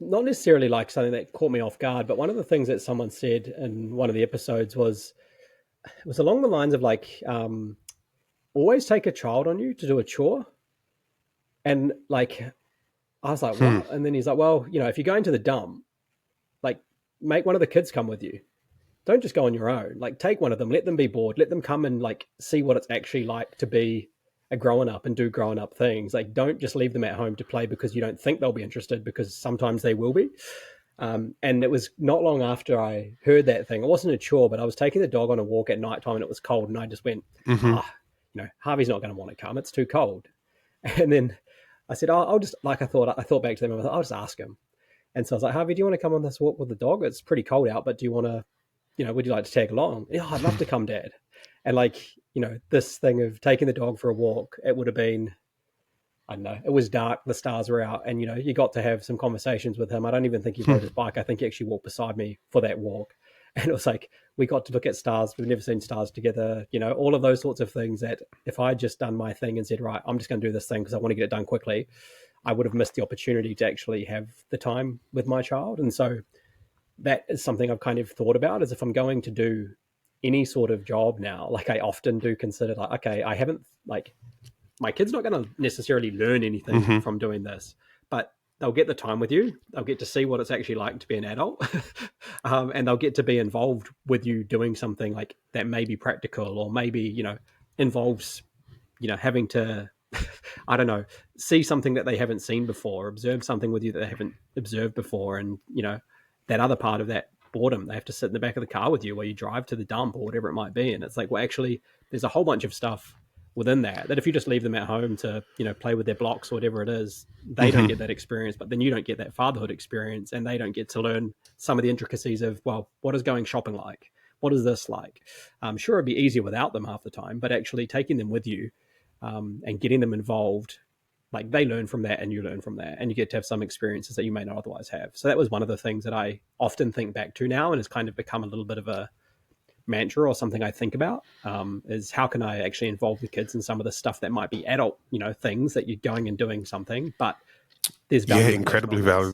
not necessarily like something that caught me off guard, but one of the things that someone said in one of the episodes was along the lines of like, always take a child on you to do a chore. And like, I was like, Hmm. what? And then he's like, well, if you're going to the dump, like make one of the kids come with you. Don't just go on your own. Like take one of them, let them be bored, let them come and like see what it's actually like to be a grown up and do grown up things. Like don't just leave them at home to play because you don't think they'll be interested, because sometimes they will be. And it was not long after I heard that thing. It wasn't a chore, but I was taking the dog on a walk at night time and it was cold, and I just went, Hmm. Harvey's not going to want to come. It's too cold. And then I said, I'll just, like, I thought back to them. I thought, I'll just ask him. And so I was like, Harvey, do you want to come on this walk with the dog? It's pretty cold out, but do you want to, would you like to tag along? Yeah, I'd love to come, Dad. And like, this thing of taking the dog for a walk, it would have been, I don't know, it was dark, the stars were out, and you got to have some conversations with him. I don't even think he rode his bike. I think he actually walked beside me for that walk. And it was like, we got to look at stars. We've never seen stars together, all of those sorts of things that if I'd just done my thing and said, right, I'm just going to do this thing because I want to get it done quickly, I would have missed the opportunity to actually have the time with my child. And so that is something I've kind of thought about, is if I'm going to do any sort of job now, like I often do consider like, okay, I haven't, like, my kid's not going to necessarily learn anything Hmm. from doing this, but they'll get the time with you. They'll get to see what it's actually like to be an adult. And they'll get to be involved with you doing something like that may be practical, or maybe, involves, having to, I don't know, see something that they haven't seen before, observe something with you that they haven't observed before. And, that other part of that boredom, they have to sit in the back of the car with you while you drive to the dump or whatever it might be. And it's like, well, actually, there's a whole bunch of stuff within that if you just leave them at home to play with their blocks or whatever it is, they don't Hmm. get that experience, but then you don't get that fatherhood experience, and they don't get to learn some of the intricacies of, well, what is going shopping like, what is this like. Sure, it'd be easier without them half the time, but actually taking them with you, and getting them involved, like they learn from that and you learn from that, and you get to have some experiences that you may not otherwise have. So that was one of the things that I often think back to now, and has kind of become a little bit of a mantra or something I think about, is how can I actually involve the kids in some of the stuff that might be adult, things that you're going and doing something, but there's Yeah, value in that incredibly nonetheless.